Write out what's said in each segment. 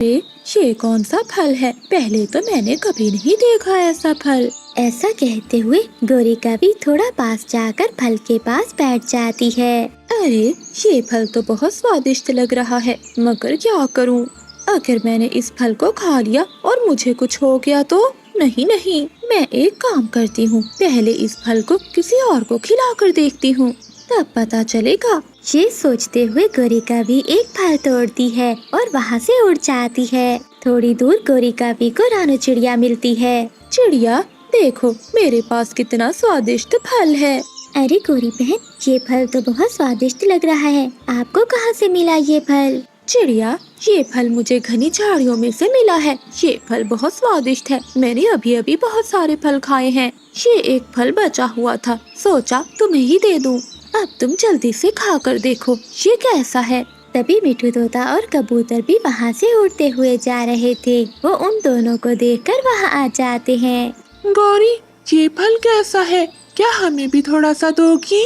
ये कौन सा फल है? पहले तो मैंने कभी नहीं देखा ऐसा फल। ऐसा कहते हुए गोरी कभी थोड़ा पास जाकर फल के पास बैठ जाती है। अरे ये फल तो बहुत स्वादिष्ट लग रहा है, मगर क्या करूं? अगर मैंने इस फल को खा लिया और मुझे कुछ हो गया तो? नहीं नहीं, मैं एक काम करती हूँ, पहले इस फल को किसी और को खिलाकर देखती हूँ, तब पता चलेगा। ये सोचते हुए गोरी कभी एक फल तोड़ती है और वहाँ से उड़ जाती है। थोड़ी दूर गोरी कभी को रानू चिड़िया मिलती है। चिड़िया देखो, मेरे पास कितना स्वादिष्ट फल है। अरे गोरी बहन, ये फल तो बहुत स्वादिष्ट लग रहा है, आपको कहाँ से मिला ये फल? चिड़िया, ये फल मुझे घनी झाड़ियों में से मिला है। ये फल बहुत स्वादिष्ट है, मैंने अभी अभी बहुत सारे फल खाए हैं। ये एक फल बचा हुआ था, सोचा तुम्हें ही दे दूं। अब तुम जल्दी से खाकर देखो ये कैसा है। तभी मिठू तोता और कबूतर भी वहाँ से उड़ते हुए जा रहे थे। वो उन दोनों को देखकर वहाँ आ जाते हैं। गौरी, ये फल कैसा है? क्या हमें भी थोड़ा सा दोगी?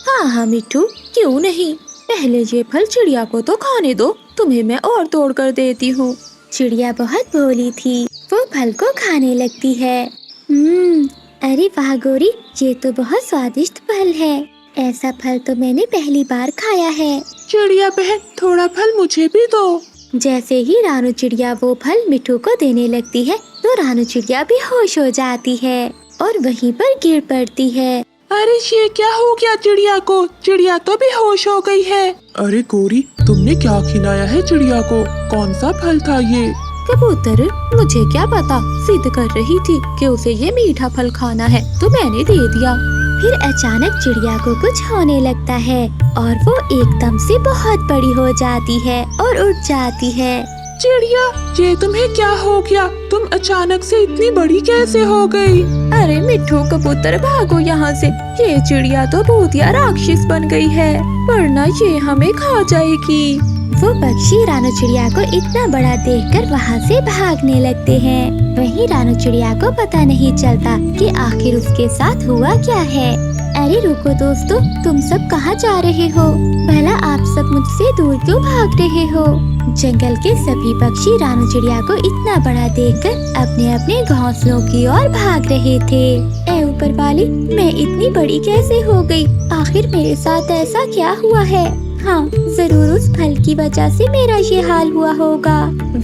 हाँ हाँ मिठू, क्यों नहीं। पहले ये फल चिड़िया को तो खाने दो, तुम्हें मैं और तोड़ कर देती हूँ। चिड़िया बहुत भोली थी, वो फल को खाने लगती है। अरे वाह गोरी, ये तो बहुत स्वादिष्ट फल है। ऐसा फल तो मैंने पहली बार खाया है। चिड़िया बहन, थोड़ा फल मुझे भी दो। जैसे ही रानू चिड़िया वो फल मिठू को देने लगती है तो रानू चिड़िया भी होश हो जाती है और वहीं पर गिर पड़ती है। अरे ये क्या हो गया चिड़िया को? चिड़िया तो बेहोश हो गई है। अरे गौरी, तुमने क्या खिलाया है चिड़िया को? कौन सा फल था ये? कबूतर, मुझे क्या पता, जिद कर रही थी कि उसे ये मीठा फल खाना है तो मैंने दे दिया। फिर अचानक चिड़िया को कुछ होने लगता है और वो एकदम से बहुत बड़ी हो जाती है और उड़ जाती है। चिड़िया, ये तुम्हें क्या हो गया? तुम अचानक से इतनी बड़ी कैसे हो गई? अरे मिठू कबूतर, भागो यहाँ से। ये चिड़िया तो भूतिया राक्षस बन गई है, वरना ये हमें खा जाएगी। वो पक्षी रानू चिड़िया को इतना बड़ा देखकर वहाँ से भागने लगते हैं। वहीं रानू चिड़िया को पता नहीं चलता कि आखिर उसके साथ हुआ क्या है। अरे रुको दोस्तों, तुम सब कहाँ जा रहे हो? भला आप सब मुझसे दूर क्यों भाग रहे हो? जंगल के सभी पक्षी रानू चिड़िया को इतना बड़ा देखकर अपने अपने घोंसलों की ओर भाग रहे थे। ऐ ऊपर वाली, मैं इतनी बड़ी कैसे हो गई? आखिर मेरे साथ ऐसा क्या हुआ है? हाँ, जरूर उस फल की वजह से मेरा ये हाल हुआ होगा।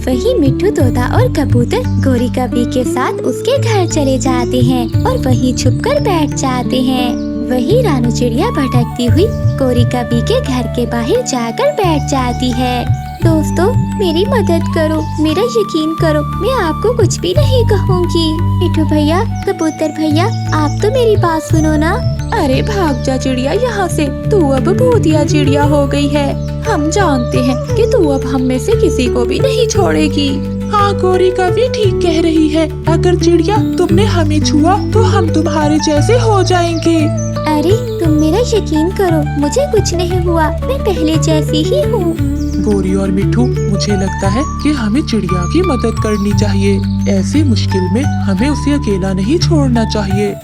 वही मिठू तोता और कबूतर गोरी कभी के साथ उसके घर चले जाते हैं और वहीं छुपकर बैठ जाते हैं। वही रानू चिड़िया भटकती हुई गोरी कभी के घर के बाहर जाकर बैठ जाती है। दोस्तों, मेरी मदद करो, मेरा यकीन करो, मैं आपको कुछ भी नहीं कहूँगी। मिठू भैया, कबूतर भैया, आप तो मेरी बात सुनो ना। अरे भाग जा चिड़िया यहाँ से, तू अब भूतिया चिड़िया हो गई है। हम जानते हैं कि तू अब हम में से किसी को भी नहीं छोड़ेगी। हाँ, गौरी कभी ठीक कह रही है। अगर चिड़िया तुमने हमें छुआ तो हम तुम्हारे जैसे हो जाएंगे। अरे तुम मेरा यकीन करो, मुझे कुछ नहीं हुआ, मैं पहले जैसी ही हूँ। गौरी और मिठू, मुझे लगता है कि हमें चिड़िया की मदद करनी चाहिए। ऐसे मुश्किल में हमें उसे अकेला नहीं छोड़ना चाहिए।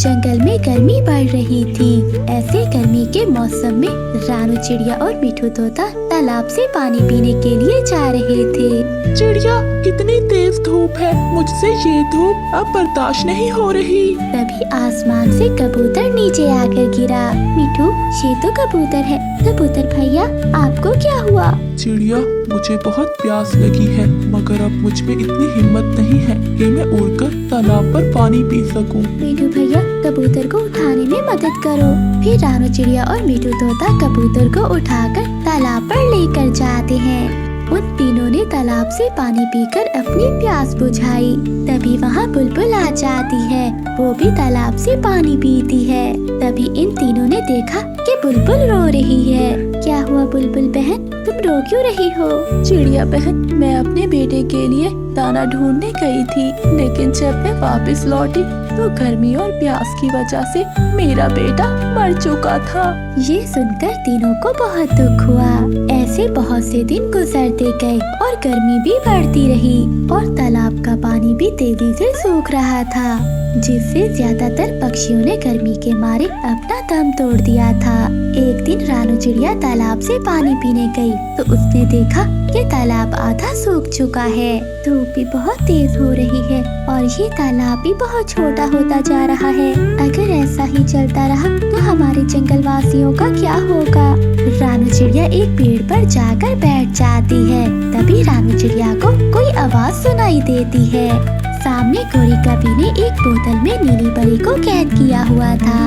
जंगल में गर्मी बढ़ रही थी। ऐसे गर्मी के मौसम में रानू चिड़िया और मिठू तोता तालाब से पानी पीने के लिए जा रहे थे। चिड़िया, कितनी तेज धूप है, मुझसे ये धूप अब बर्दाश्त नहीं हो रही। तभी आसमान से कबूतर नीचे आकर गिरा। मिठू, ये तो कबूतर है। कबूतर भैया, आपको क्या हुआ? चिड़िया, मुझे बहुत प्यास लगी है, मगर अब मुझ में इतनी हिम्मत नहीं है कि मैं उड़कर तालाब पर पानी पी सकूं। मिठू भैया, कबूतर को उठाने में मदद करो। फिर रानू चिड़िया और मिठू तोता कबूतर को उठाकर तालाब पर लेकर जाते हैं। उन तीनों ने तालाब से पानी पीकर अपनी प्यास बुझाई। तभी वहाँ बुलबुल आ जाती है, वो भी तालाब से पानी पीती है। तभी इन तीनों ने देखा कि बुलबुल रो रही है। क्या हुआ बुलबुल बहन, तुम रो क्यों रही हो? चिड़िया बहन, मैं अपने बेटे के लिए दाना ढूंढने गई थी, लेकिन जब मैं वापस लौटी तो गर्मी और प्यास की वजह से मेरा बेटा मर चुका था। ये सुनकर तीनों को बहुत दुख हुआ। ऐसे बहुत से दिन गुजरते गए और गर्मी भी बढ़ती रही और तालाब का पानी भी तेजी से सूख रहा था, जिससे ज्यादातर पक्षियों ने गर्मी के मारे अपना दम तोड़ दिया था। एक दिन रानू चिड़िया तालाब से पानी पीने गई तो उसने देखा कि तालाब आधा सूख चुका है। धूप भी बहुत तेज हो रही है और ये तालाब भी बहुत छोटा होता जा रहा है। अगर ऐसा ही चलता रहा तो हमारे जंगल वासियों का क्या होगा। रानू चिड़िया एक पेड़ पर जाकर बैठ जाती है। तभी रानू चिड़िया को कोई आवाज सुनाई देती है। सामने गोरी कवि ने एक बोतल में नीली परी को कैद किया हुआ था।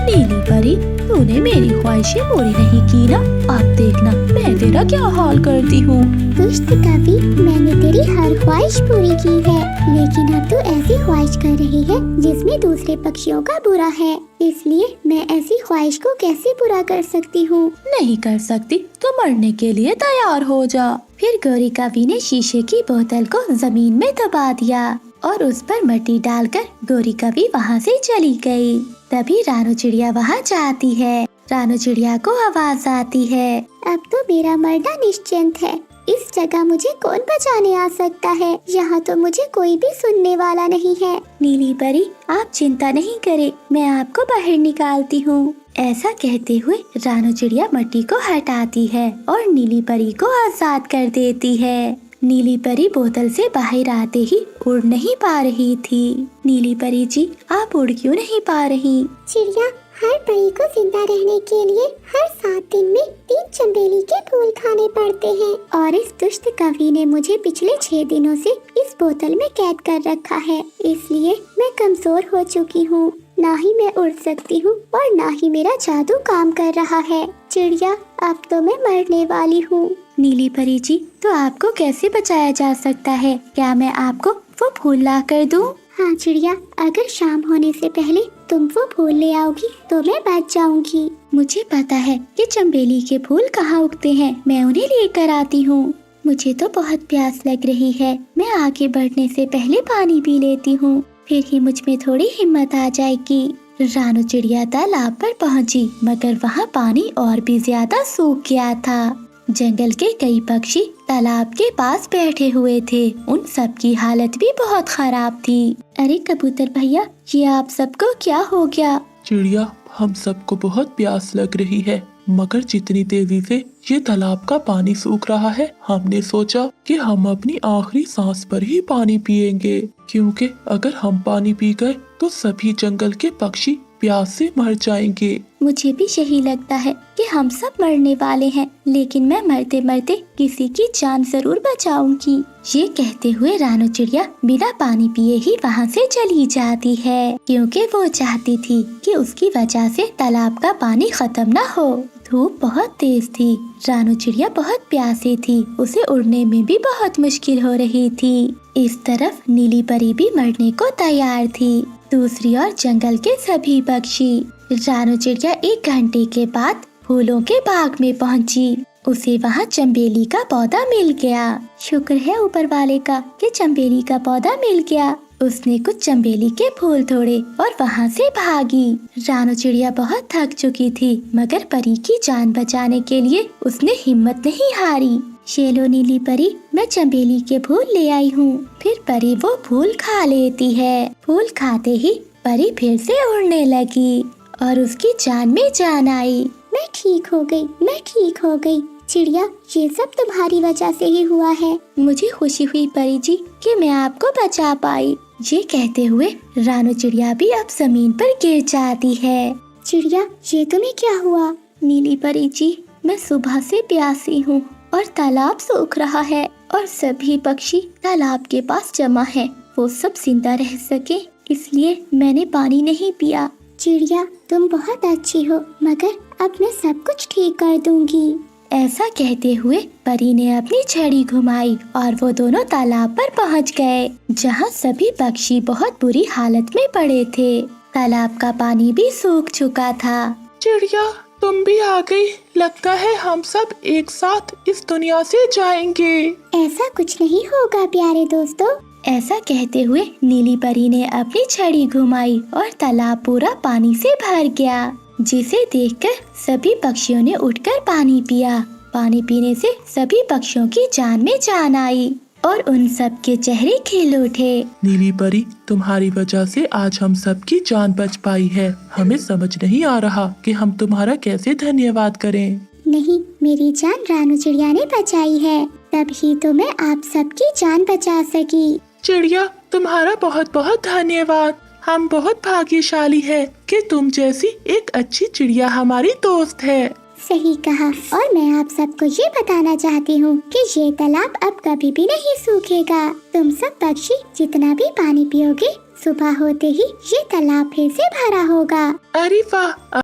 नीली परी, तूने मेरी ख्वाहिशें पूरी नहीं की ना। अब देखना मैं तेरा क्या हाल करती हूँ। दुष्ट कवि, मैंने तेरी हर ख्वाहिश पूरी की है, लेकिन अब तू ऐसी ख्वाहिश कर रही है जिसमें दूसरे पक्षियों का बुरा है। इसलिए मैं ऐसी ख्वाहिश को कैसे पूरा कर सकती हूँ। नहीं कर सकती तो मरने के लिए तैयार हो जा। फिर गोरी कवि ने शीशे की बोतल को जमीन में दबा दिया और उस पर मिट्टी डालकर गोरी कवि वहाँ से चली गई। तभी रानू चिड़िया वहाँ जाती है। रानू चिड़िया को आवाज आती है, अब तो मेरा मरना निश्चिंत है। इस जगह मुझे कौन बचाने आ सकता है। यहाँ तो मुझे कोई भी सुनने वाला नहीं है। नीली परी, आप चिंता नहीं करें, मैं आपको बाहर निकालती हूँ। ऐसा कहते हुए रानू चिड़िया मिट्टी को हटाती है और नीली परी को आजाद कर देती है। नीली परी बोतल से बाहर आते ही उड़ नहीं पा रही थी। नीली परी जी, आप उड़ क्यों नहीं पा रही? चिड़िया, हर परी को जिंदा रहने के लिए हर 7 दिन में 3 चंबेली के फूल खाने पड़ते हैं और इस दुष्ट कवि ने मुझे पिछले 6 दिनों से इस बोतल में कैद कर रखा है। इसलिए मैं कमजोर हो चुकी हूँ। ना ही मैं उड़ सकती हूँ और ना ही मेरा जादू काम कर रहा है। चिड़िया, अब तो मैं मरने वाली हूँ। नीली परी जी, तो आपको कैसे बचाया जा सकता है? क्या मैं आपको वो फूल ला कर दूं? हाँ चिड़िया, अगर शाम होने से पहले तुम वो फूल ले आओगी तो मैं बच जाऊंगी। मुझे पता है कि चंबेली के फूल कहाँ उगते हैं, मैं उन्हें लेकर आती हूँ। मुझे तो बहुत प्यास लग रही है, मैं आगे बढ़ने से पहले पानी पी लेती हूँ, फिर ही मुझ में थोड़ी हिम्मत आ जाएगी। रानू चिड़िया तालाब पर पहुँची, मगर वहाँ पानी और भी ज्यादा सूख गया था। जंगल के कई पक्षी तालाब के पास बैठे हुए थे। उन सब की हालत भी बहुत खराब थी। अरे कबूतर भैया, ये आप सबको क्या हो गया? चिड़िया, हम सबको बहुत प्यास लग रही है, मगर जितनी तेजी से ये तालाब का पानी सूख रहा है, हमने सोचा कि हम अपनी आखिरी सांस पर ही पानी पिएंगे, क्योंकि अगर हम पानी पी गए तो सभी जंगल के पक्षी प्यास से मर जाएंगे। मुझे भी यही लगता है कि हम सब मरने वाले हैं, लेकिन मैं मरते मरते किसी की जान जरूर बचाऊंगी। ये कहते हुए रानू चिड़िया बिना पानी पिए ही वहाँ से चली जाती है, क्योंकि वो चाहती थी कि उसकी वजह से तालाब का पानी खत्म न हो। धूप बहुत तेज थी, रानू चिड़िया बहुत प्यासी थी, उसे उड़ने में भी बहुत मुश्किल हो रही थी। इस तरफ नीली परी भी मरने को तैयार थी। दूसरी ओर जंगल के सभी पक्षी। रानू चिड़िया 1 घंटे के बाद फूलों के बाग में पहुंची। उसे वहां चंबेली का पौधा मिल गया। शुक्र है ऊपर वाले का कि चंबेली का पौधा मिल गया। उसने कुछ चंबेली के फूल तोड़े और वहां से भागी। रानू चिड़िया बहुत थक चुकी थी, मगर परी की जान बचाने के लिए उसने हिम्मत नहीं हारी। ये लो नीली परी, मैं चंबेली के फूल ले आई हूँ। फिर परी वो फूल खा लेती है। फूल खाते ही परी फिर से उड़ने लगी और उसकी जान में जान आई। मैं ठीक हो गई, मैं ठीक हो गई। चिड़िया, ये सब तुम्हारी वजह से ही हुआ है। मुझे खुशी हुई परी जी कि मैं आपको बचा पाई। ये कहते हुए रानू चिड़िया भी अब जमीन पर गिर जाती है। चिड़िया, ये तुम्हें क्या हुआ? नीली परी जी, मैं सुबह से प्यासी हूँ और तालाब सूख रहा है और सभी पक्षी तालाब के पास जमा है। वो सब जिंदा रह सके इसलिए मैंने पानी नहीं पिया। चिड़िया, तुम बहुत अच्छी हो, मगर अब मैं सब कुछ ठीक कर दूंगी। ऐसा कहते हुए परी ने अपनी छड़ी घुमाई और वो दोनों तालाब पर पहुंच गए, जहां सभी पक्षी बहुत बुरी हालत में पड़े थे। तालाब का पानी भी सूख चुका था। चिड़िया, तुम भी आ गई। लगता है हम सब एक साथ इस दुनिया से जाएंगे। ऐसा कुछ नहीं होगा प्यारे दोस्तों। ऐसा कहते हुए नीली परी ने अपनी छड़ी घुमाई और तालाब पूरा पानी से भर गया, जिसे देखकर सभी पक्षियों ने उठकर पानी पिया। पानी पीने से सभी पक्षियों की जान में जान आई और उन सब के चेहरे खिल उठे। नीली परी, तुम्हारी वजह से आज हम सबकी जान बच पाई है। हमें समझ नहीं आ रहा कि हम तुम्हारा कैसे धन्यवाद करें। नहीं, मेरी जान रानू चिड़िया ने बचाई है, तभी तो मैं आप सबकी जान बचा सकी। चिड़िया, तुम्हारा बहुत बहुत धन्यवाद। हम बहुत भाग्यशाली है कि तुम जैसी एक अच्छी चिड़िया हमारी दोस्त है। सही कहा। और मैं आप सबको ये बताना चाहती हूँ कि ये तालाब अब कभी भी नहीं सूखेगा। तुम सब पक्षी जितना भी पानी पियोगे, सुबह होते ही ये तालाब फिर से भरा होगा। अरे वाह!